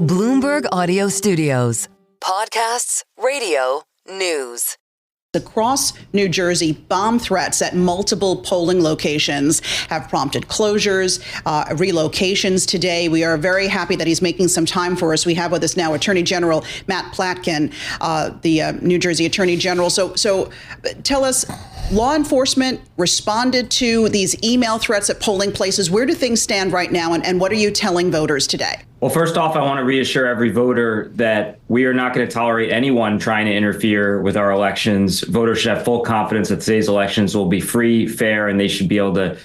Bloomberg Audio Studios. Podcasts, radio, news. Across New Jersey, bomb threats at multiple polling locations have prompted closures, relocations today. We are very happy that he's making some time for us. We have with us now Attorney General Matt Platkin, the New Jersey Attorney General. So tell us, law enforcement responded to these email threats at polling places. Where do things stand right now, and what are you telling voters today? Well, first off, I want to reassure every voter that we are not going to tolerate anyone trying to interfere with our elections. Voters should have full confidence that today's elections will be free, fair, and they should be able to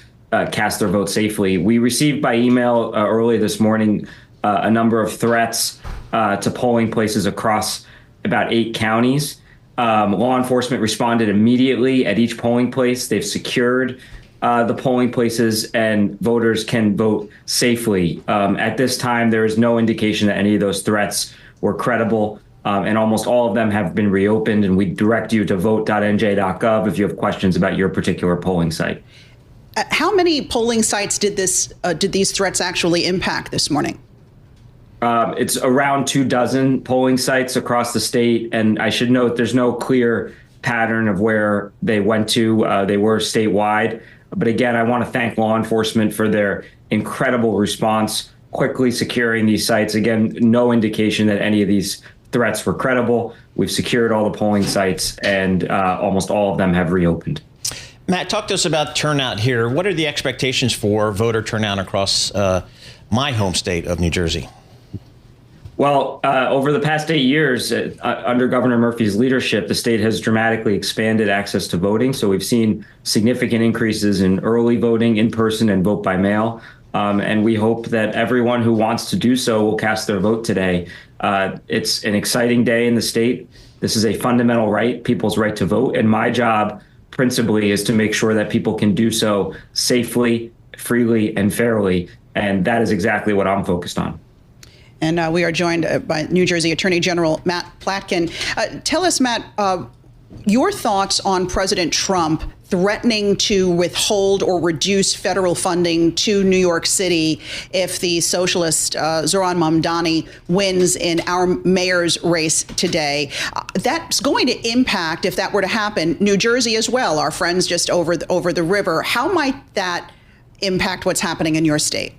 cast their vote safely. We received by email early this morning a number of threats to polling places across about 8 counties. Law enforcement responded immediately at each polling place. They've secured the polling places, and voters can vote safely. At this time, there is no indication that any of those threats were credible, and almost all of them have been reopened, and we direct you to vote.nj.gov if you have questions about your particular polling site. How many polling sites did these threats actually impact this morning? It's around 24 polling sites across the state, and I should note there's no clear pattern of where they went to. They were statewide. But again, I want to thank law enforcement for their incredible response, quickly securing these sites. Again, no indication that any of these threats were credible. We've secured all the polling sites, and almost all of them have reopened. Matt, talk to us about turnout here. What are the expectations for voter turnout across my home state of New Jersey? Well, over the past 8 years, under Governor Murphy's leadership, the state has dramatically expanded access to voting. So we've seen significant increases in early voting, in person, and vote by mail. And we hope that everyone who wants to do so will cast their vote today. It's an exciting day in the state. This is a fundamental right, people's right to vote. And my job principally is to make sure that people can do so safely, freely, and fairly. And that is exactly what I'm focused on. And we are joined by New Jersey Attorney General Matt Platkin. Tell us, Matt, your thoughts on President Trump threatening to withhold or reduce federal funding to New York City if the socialist Zohran Mamdani wins in our mayor's race today. That's going to impact, if that were to happen, New Jersey as well, our friends just over the river. How might that impact what's happening in your state?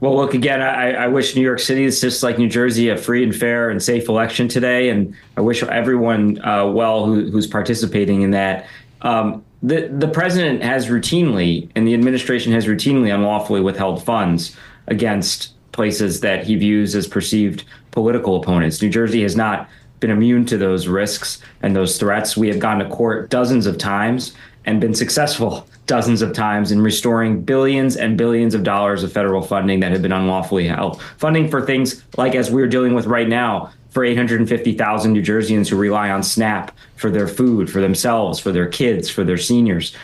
Well, look, again, I wish New York City is just like New Jersey, a free and fair and safe election today. And I wish everyone well who's participating in that. The president has routinely, and the administration has routinely unlawfully withheld funds against places that he views as perceived political opponents. New Jersey has not been immune to those risks and those threats. We have gone to court dozens of times and been successful dozens of times in restoring billions and billions of dollars of federal funding that had been unlawfully held. Funding for things like, as we're dealing with right now, for 850,000 New Jerseyans who rely on SNAP for their food, for themselves, for their kids, for their seniors.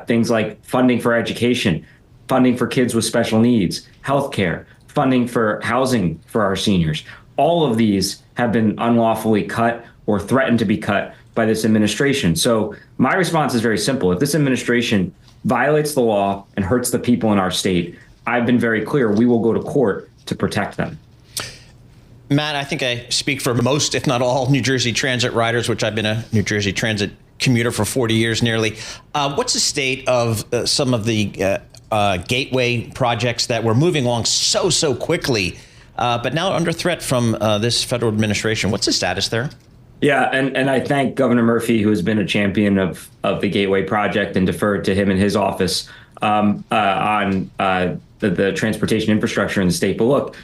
Things like funding for education, funding for kids with special needs, healthcare, funding for housing for our seniors. All of these have been unlawfully cut or threatened to be cut by this administration. So my response is very simple. If this administration violates the law and hurts the people in our state, I've been very clear, we will go to court to protect them. Matt, I think I speak for most, if not all, New Jersey Transit riders, which I've been a New Jersey Transit commuter for 40 years nearly. What's the state of some of the gateway projects that were moving along so quickly, but now under threat from this federal administration? What's the status there? Yeah, and I thank Governor Murphy, who has been a champion of the Gateway Project, and deferred to him in his office on the transportation infrastructure in the state. But look,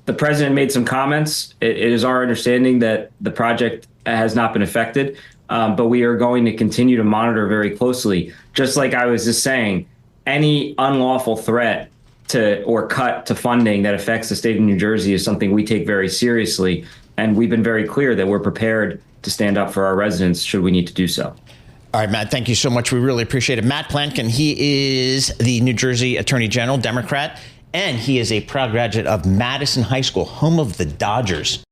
the president made some comments. It is our understanding that the project has not been affected, but we are going to continue to monitor very closely. Just like I was just saying, any unlawful threat to or cut to funding that affects the state of New Jersey is something we take very seriously. And we've been very clear that we're prepared to stand up for our residents should we need to do so. All right, Matt, thank you so much. We really appreciate it. Matt Platkin, he is the New Jersey Attorney General, Democrat, and he is a proud graduate of Madison High School, home of the Dodgers.